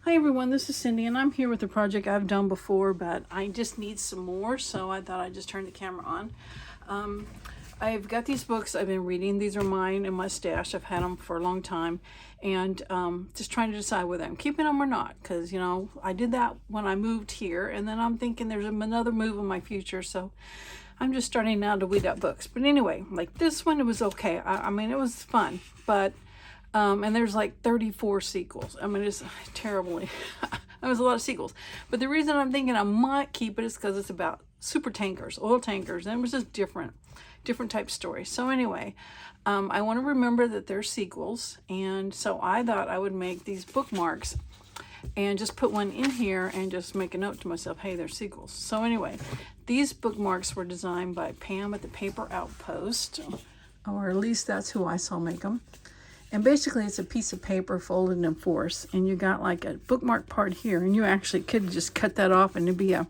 Hi everyone, this is Cindy and I'm here with a project I've done before, but I just need some more, so I thought I'd just turn the camera on. I've got these books I've been reading. These are mine in my stash. I've had them for a long time, and just trying to decide whether I'm keeping them or not, because you know I did that when I moved here, and then I'm thinking there's another move in my future, so I'm just starting now to weed out books. But anyway, like this one, it was okay. I mean, it was fun, but and there's like 34 sequels. I mean, it's terribly, there was a lot of sequels. But the reason I'm thinking I might keep it is because it's about super tankers, oil tankers, and it was just different type stories. So anyway, I want to remember that they're sequels, and so I thought I would make these bookmarks and just put one in here and just make a note to myself, hey, they're sequels. So anyway, these bookmarks were designed by Pam at the Paper Outpost, or at least that's who I saw make them. And basically it's a piece of paper folded in fours, and you got like a bookmark part here, and you actually could just cut that off and it'd be a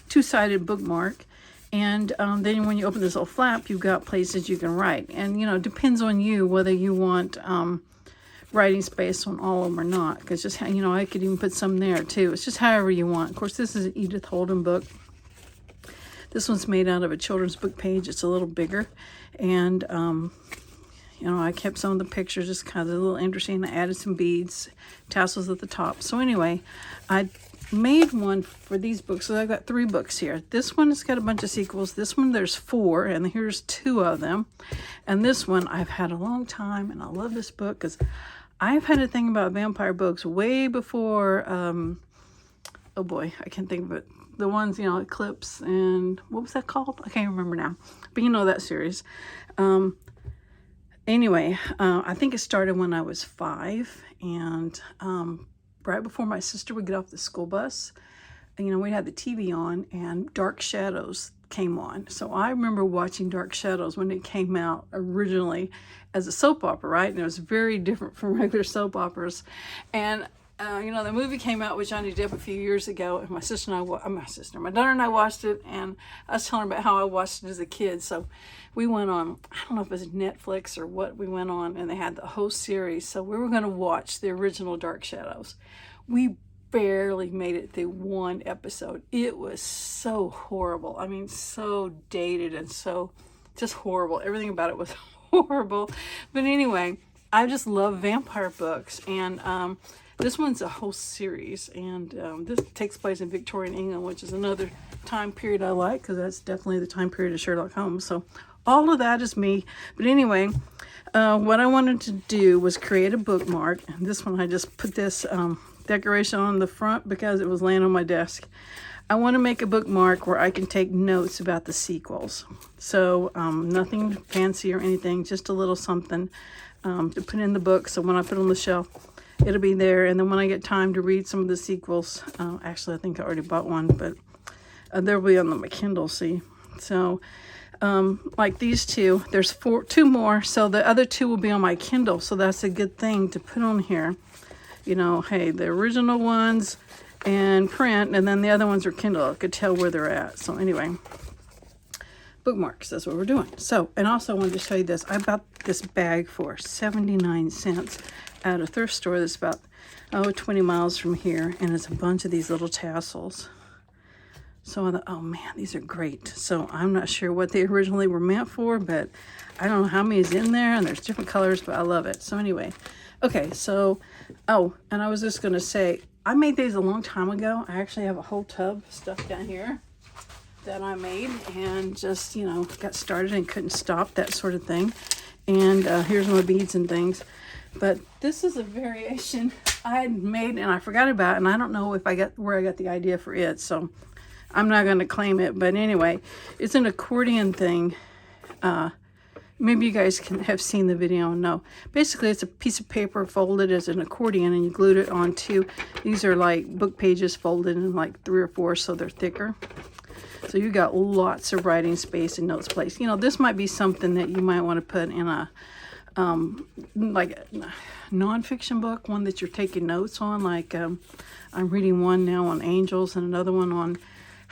two-sided bookmark. And then when you open this little flap, you've got places you can write. And you know, it depends on you whether you want writing space on all of them or not, because just, you know, I could even put some there too. It's just however you want. Of course, this is an Edith Holden book. This one's made out of a children's book page. It's a little bigger, and you know, I kept some of the pictures just kind of a little interesting. I added some beads, tassels at the top. So anyway, I made one for these books. So I've got 3 books here. This one has got a bunch of sequels. This one, there's 4, and here's 2 of them. And this one I've had a long time, and I love this book because I've had a thing about vampire books way before, oh boy, I can't think of it. The ones, you know, Eclipse and, what was that called? I can't remember now. But you know that series. Anyway, I think it started when I was 5, and right before my sister would get off the school bus, you know, we had the TV on, and Dark Shadows came on. So I remember watching Dark Shadows when it came out originally as a soap opera, right? And it was very different from regular soap operas. And you know, the movie came out with Johnny Depp a few years ago, and my daughter and I watched it, and I was telling her about how I watched it as a kid. So we went on, I don't know if it was Netflix or what we went on, and they had the whole series. So we were going to watch the original Dark Shadows. We barely made it through 1 episode. It was so horrible. I mean, so dated and so just horrible. Everything about it was horrible. But anyway, I just love vampire books, and this one's a whole series, and this takes place in Victorian England, which is another time period I like, because that's definitely the time period of Sherlock Holmes. So all of that is me. But anyway, what I wanted to do was create a bookmark. And this one, I just put this decoration on the front because it was laying on my desk. I want to make a bookmark where I can take notes about the sequels. So nothing fancy or anything, just a little something to put in the book. So when I put it on the shelf, it'll be there. And then when I get time to read some of the sequels, actually I think I already bought one, but they'll be on my Kindle, see. So like these 2, there's 2 more, so the other 2 will be on my Kindle. So that's a good thing to put on here. You know, hey, the original ones and print, and then the other ones are Kindle. I could tell where they're at. So anyway, bookmarks, that's what we're doing. So, and also I wanted to show you this. I bought this bag for 79 cents at a thrift store that's about 20 miles from here, and it's a bunch of these little tassels. So I thought, oh man, these are great. So I'm not sure what they originally were meant for, but I don't know how many is in there, and there's different colors, but I love it. So anyway, okay, so, oh, and I was just going to say, I made these a long time ago. I actually have a whole tub of stuff down here that I made, and just, you know, got started and couldn't stop, that sort of thing. And here's my beads and things. But this is a variation I had made and I forgot about, and I don't know if where I got the idea for it, so I'm not going to claim it. But anyway, it's an accordion thing. Maybe you guys can have seen the video and know. Basically, it's a piece of paper folded as an accordion, and you glued it onto, these are like book pages folded in like 3 or 4, so they're thicker. So you got lots of writing space and notes placed. You know, this might be something that you might want to put in a like a nonfiction book, one that you're taking notes on. Like I'm reading one now on angels and another one on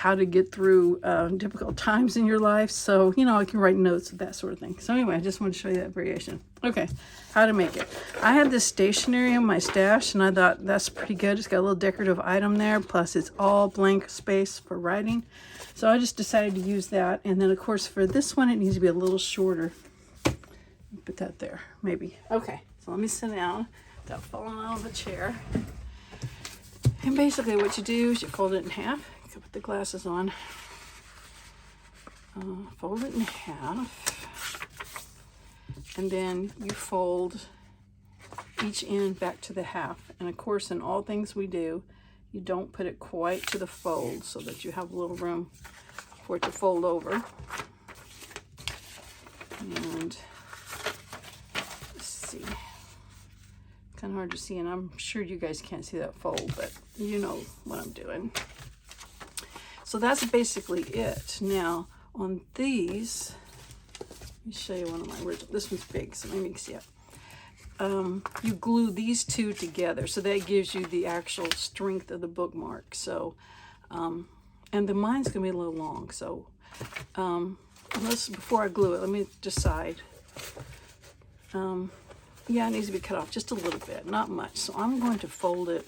how to get through difficult times in your life. So, you know, I can write notes, that sort of thing. So anyway, I just want to show you that variation. Okay, how to make it. I had this stationery in my stash, and I thought that's pretty good. It's got a little decorative item there, plus it's all blank space for writing. So I just decided to use that. And then, of course, for this one, it needs to be a little shorter. Put that there, maybe. Okay, so let me sit down without falling out of the chair. And basically what you do is you fold it in half. You can put the glasses on. Fold it in half. And then you fold each end back to the half. And of course, in all things we do, you don't put it quite to the fold so that you have a little room for it to fold over. And let's see. Kind of hard to see, and I'm sure you guys can't see that fold, but you know what I'm doing. So that's basically it. Now on these, let me show you one of my original. This one's big, so let me see it. You glue these two together, so that gives you the actual strength of the bookmark. So, and the mine's gonna be a little long, so before I glue it, let me decide. Yeah, it needs to be cut off just a little bit, not much. So I'm going to fold it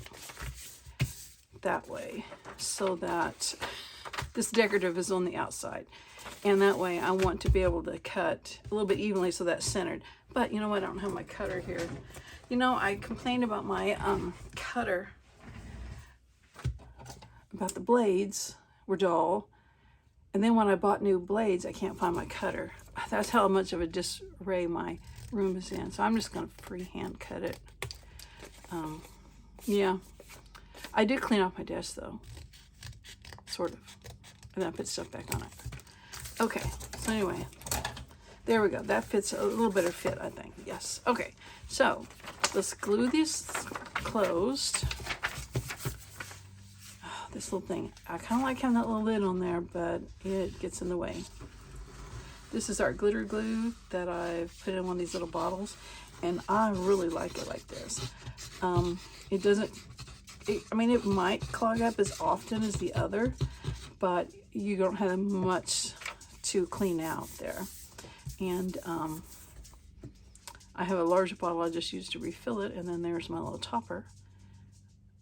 that way so that this decorative is on the outside. And that way I want to be able to cut a little bit evenly so that's centered. But you know what, I don't have my cutter here. You know, I complained about my cutter, about the blades were dull. And then when I bought new blades, I can't find my cutter. That's how much of a disarray my room is in. So I'm just going to freehand cut it. Yeah, I did clean off my desk though, sort of, and then I put stuff back on it. Okay, so anyway, there we go. That fits a little better fit, I think. Yes. Okay, so let's glue these closed. Oh, this little thing, I kind of like having that little lid on there, but it gets in the way. This is our glitter glue that I've put in one of these little bottles, and I really like it like this. It doesn't, I mean, it might clog up as often as the other, but you don't have much to clean out there. And I have a larger bottle I just used to refill it, and then there's my little topper.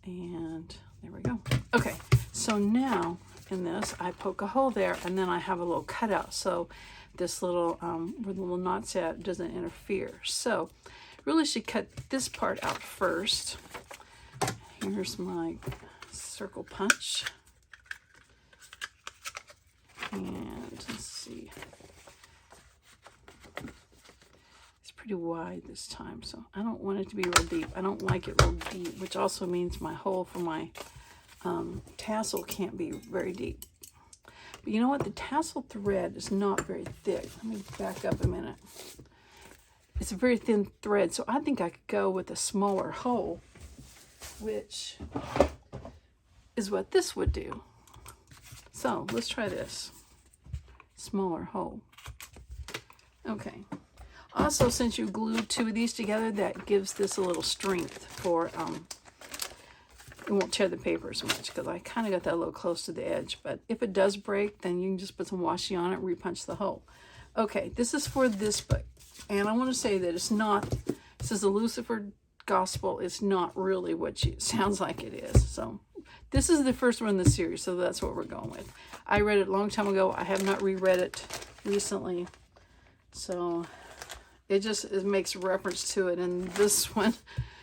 And there we go. Okay, so now in this, I poke a hole there, and then I have a little cutout. So this little, where the little knot's at doesn't interfere. So really should cut this part out first. Here's my circle punch. And let's see. It's pretty wide this time, so I don't want it to be real deep. I don't like it real deep, which also means my hole for my tassel can't be very deep. But you know what? The tassel thread is not very thick. Let me back up a minute. It's a very thin thread, so I think I could go with a smaller hole, which is what this would do. So let's try this. Smaller hole. Okay. Also, since you glued two of these together, that gives this a little strength for, it won't tear the paper as much, because I kind of got that a little close to the edge. But if it does break, then you can just put some washi on it and repunch the hole. Okay, this is for this book. And I want to say that it's not, this is a Lucifer Gospel. It's not really what it sounds like it is. So this is the first one in the series, so that's what we're going with. I read it a long time ago. I have not reread it recently. So it makes reference to it in this one.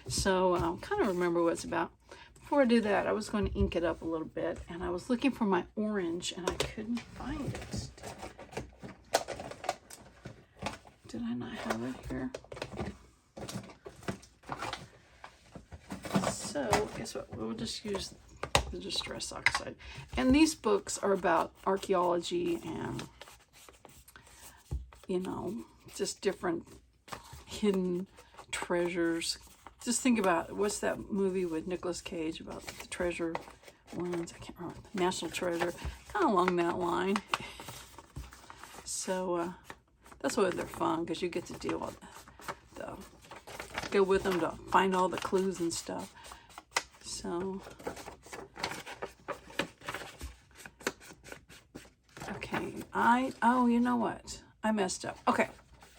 So I kind of remember what it's about. Before I do that, I was going to ink it up a little bit, and I was looking for my orange, and I couldn't find it. Did I not have it here? So guess what? We'll just use the Distress Oxide. And these books are about archaeology and, you know, just different hidden treasures. Just think about, what's that movie with Nicolas Cage about the treasure ones? I can't remember. National Treasure. Kind of along that line. So that's why they're fun, because you get to deal with go with them to find all the clues and stuff. So Okay, oh, you know what? I messed up. Okay,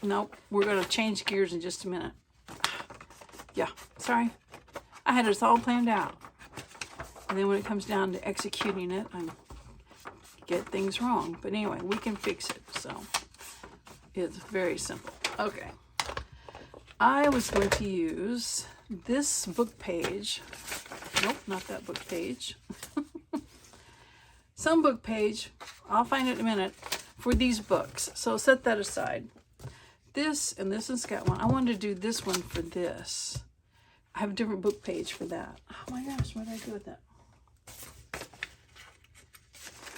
nope, we're going to change gears in just a minute. Yeah, sorry. I had this all planned out. And then when it comes down to executing it, I get things wrong. But anyway, we can fix it. So it's very simple. Okay. I was going to use this book page. Nope, not that book page. Some book page, I'll find it in a minute, for these books. So set that aside. This, and this one's got one. I wanted to do this one for this. I have a different book page for that. Oh my gosh, what did I do with that?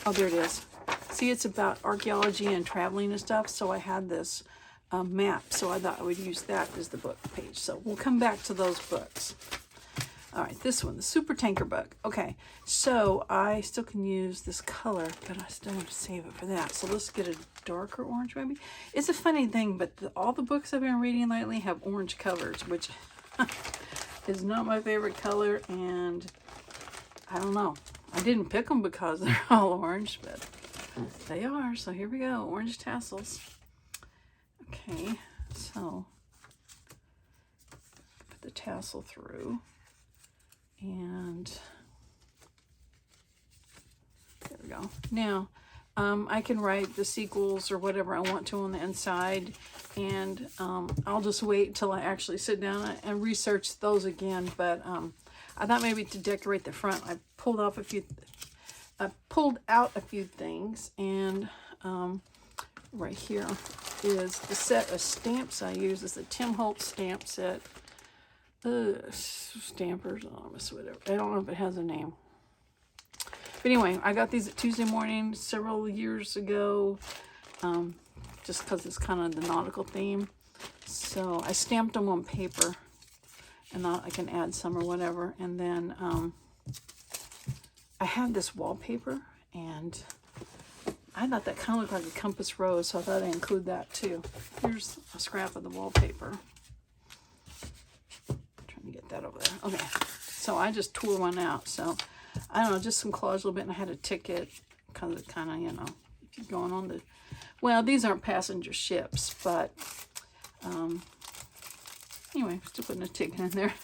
Oh, there it is. See, it's about archaeology and traveling and stuff. So I had this map. So I thought I would use that as the book page. So we'll come back to those books. All right, this one, the Super Tanker book. Okay, so I still can use this color, but I still want to save it for that. So let's get a darker orange maybe. It's a funny thing, but all the books I've been reading lately have orange covers, which is not my favorite color, and I don't know. I didn't pick them because they're all orange, but they are. So here we go, orange tassels. Okay, so put the tassel through. And there we go. Now, I can write the sequels or whatever I want to on the inside, and I'll just wait till I actually sit down and research those again. But I thought maybe to decorate the front, I pulled out a few things, and right here is the set of stamps I use. It's a Tim Holtz stamp set. Stampers Anonymous, whatever. I don't know if it has a name. But anyway, I got these at Tuesday Morning several years ago, just because it's kind of the nautical theme. So I stamped them on paper, and I can add some or whatever. And then I had this wallpaper, and I thought that kind of looked like a compass rose, so I thought I'd include that too. Here's a scrap of the wallpaper. Get that over there. Okay, so I just tore one out. So I don't know, just some collage a little bit, and I had a ticket because it kind of, you know, if you're going on the, well, these aren't passenger ships, but anyway, still putting a ticket in there.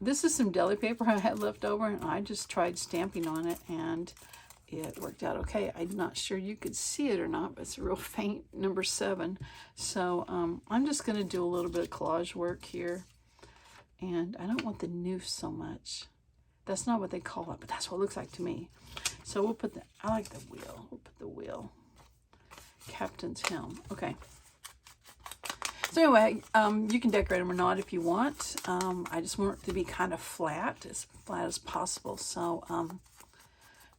This is some deli paper I had left over, and I just tried stamping on it, and it worked out okay. I'm not sure you could see it or not, but it's a real faint number 7. So I'm just going to do a little bit of collage work here. And I don't want the noose so much. That's not what they call it, but that's what it looks like to me. So we'll put I like the wheel. We'll put the wheel. Captain's helm. Okay. So anyway, you can decorate them or not if you want. I just want it to be kind of flat as possible. So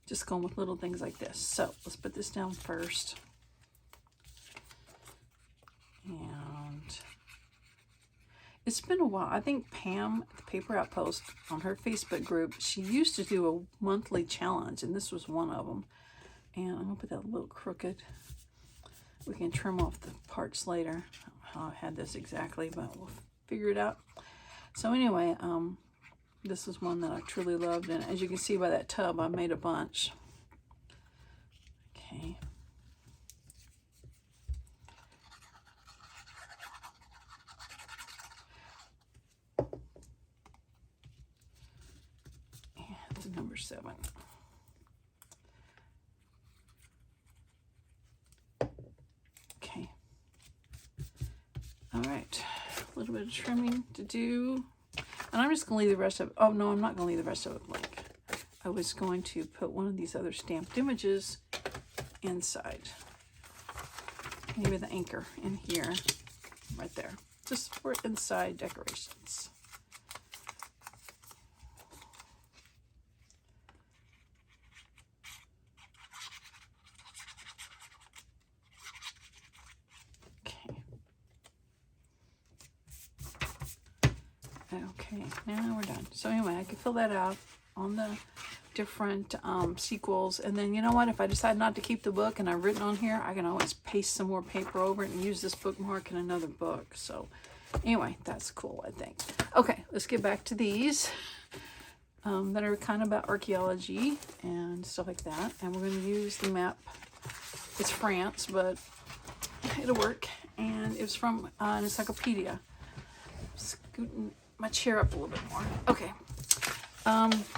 just going with little things like this. So let's put this down first. And it's been a while. I think Pam at the Paper Outpost on her Facebook group, she used to do a monthly challenge, and this was one of them. And I'm going to put that a little crooked. We can trim off the parts later. I don't know how I had this exactly, but we'll figure it out. So anyway, this is one that I truly loved, and as you can see by that tub, I made a bunch. Okay. Number 7. Okay. All right. A little bit of trimming to do. And I'm just going to leave the rest of it. Oh, no, I'm not going to leave the rest of it blank. I was going to put one of these other stamped images inside. Maybe the anchor in here. Right there. Just for inside decorations. Okay, now we're done. So anyway, I can fill that out on the different sequels. And then, you know what? If I decide not to keep the book and I've written on here, I can always paste some more paper over it and use this bookmark in another book. So anyway, that's cool, I think. Okay, let's get back to these. that are kind of about archaeology and stuff like that. And we're going to use the map. It's France, but it'll work. And it was from an encyclopedia. Scooting my chair up a little bit more. Okay.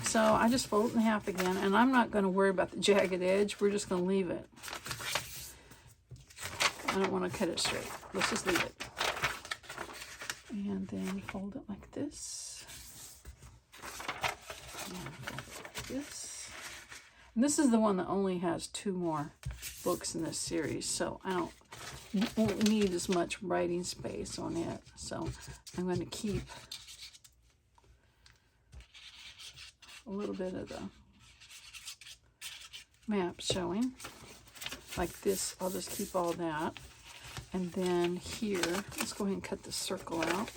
So I just fold it in half again, and I'm not going to worry about the jagged edge. We're just going to leave it. I don't want to cut it straight. Let's just leave it. And then fold it like this. And fold it like this. And this is the one that only has 2 more books in this series, so I won't need as much writing space on it. So I'm going to keep a little bit of the map showing. Like this, I'll just keep all that. And then here, let's go ahead and cut the circle out.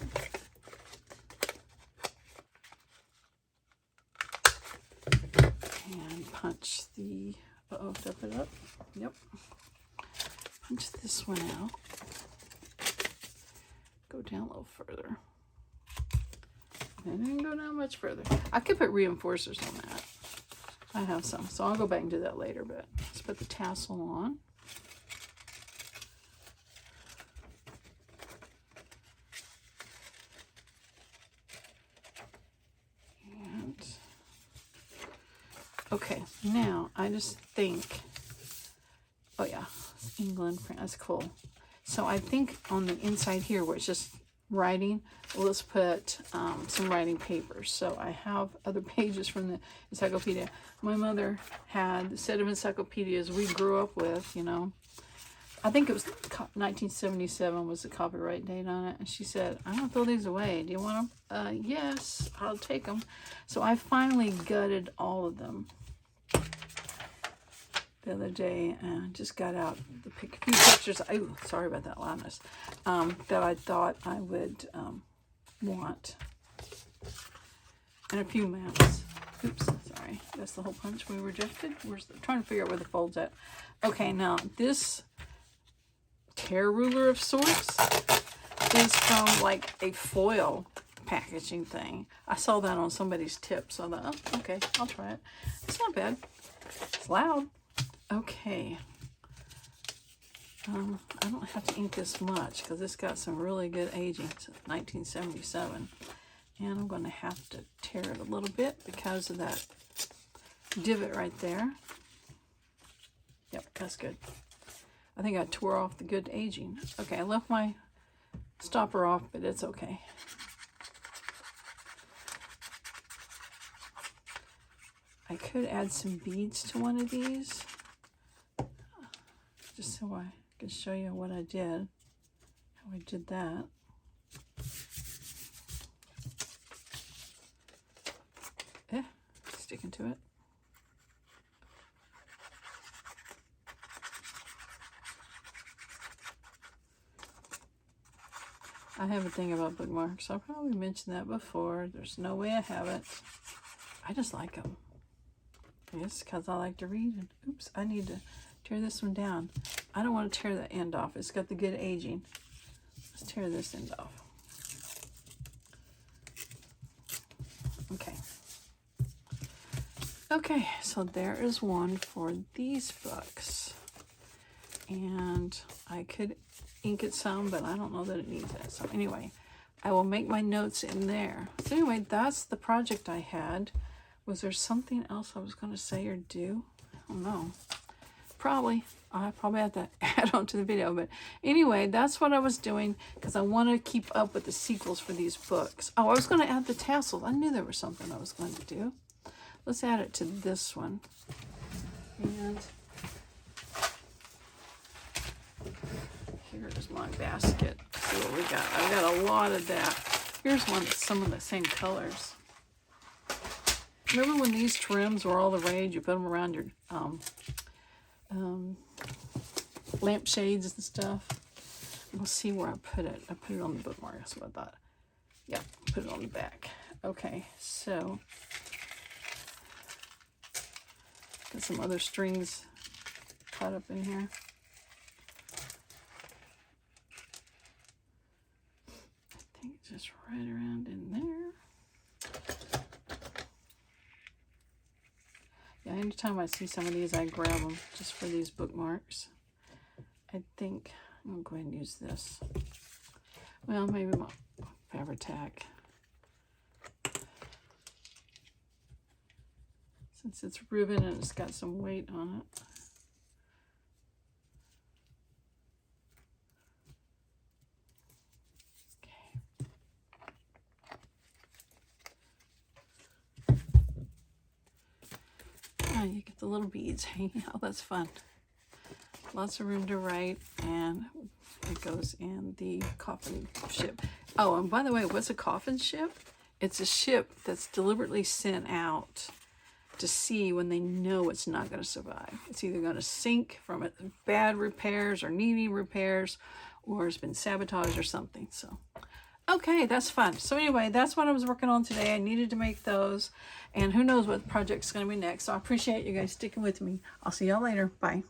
And punch the, uh-oh, did I put it up? Yep. Punch this one out. Go down a little further. And then go down much further. I could put reinforcers on that. I have some, so I'll go back and do that later, but let's put the tassel on. And, okay, now I just think, oh yeah, England, France, that's cool. So I think on the inside here where it's just writing, let's put some writing papers. So I have other pages from the encyclopedia. My mother had a set of encyclopedias we grew up with, you know. I think it was 1977 was the copyright date on it. And she said, I'm going to throw these away. Do you want them? Yes, I'll take them. So I finally gutted all of them the other day and just got out the few pictures. Oh, sorry about that loudness. That I thought I would want. And a few maps. Oops, sorry. That's the whole punch we rejected. We're trying to figure out where the fold's at. Okay, now this tear ruler of sorts is from like a foil packaging thing. I saw that on somebody's tip, so I thought, oh, okay, I'll try it. It's not bad. It's loud. Okay. I don't have to ink this much because it's got some really good aging. It's 1977. And I'm going to have to tear it a little bit because of that divot right there. Yep, that's good. I think I tore off the good aging. Okay, I left my stopper off, but it's okay. I could add some beads to one of these, just so I can show you what I did, how I did that. Sticking to it. I have a thing about bookmarks. I probably mentioned that before. There's no way I haven't. I just like them. I guess because I like to read. And oops, I need to tear this one down. I don't want to tear the end off. It's got the good aging. Let's tear this end off. Okay. Okay, so there is one for these books. And I could ink it some, but I don't know that it needs that. So anyway, I will make my notes in there. So anyway, that's the project I had. Was there something else I was going to say or do? I don't know. Probably. I probably have to add on to the video. But anyway, that's what I was doing because I want to keep up with the sequels for these books. Oh, I was going to add the tassels. I knew there was something I was going to do. Let's add it to this one. And here's my basket. Let's see what we got. I've got a lot of that. Here's one that's some of the same colors. Remember when these trims were all the rage? You put them around your lampshades and stuff. We'll see where I put it. I put it on the bookmark. That's what I thought. Yeah, put it on the back. Okay, so got some other strings caught up in here. I think it's just right around in there. anytime I see some of these, I grab them just for these bookmarks. I think I'm going to use this. Well, maybe my Fabri-Tac. Since it's ribbon and it's got some weight on it. You get the little beads hanging out. That's fun. Lots of room to write, and it goes in the coffin ship. Oh, and by the way, what's a coffin ship? It's a ship that's deliberately sent out to sea when they know it's not going to survive. It's either going to sink from bad repairs or needing repairs, or it's been sabotaged or something. So, okay, that's fun. So anyway, that's what I was working on today. I needed to make those, and who knows what project's going to be next. So I appreciate you guys sticking with me. I'll see y'all later. Bye.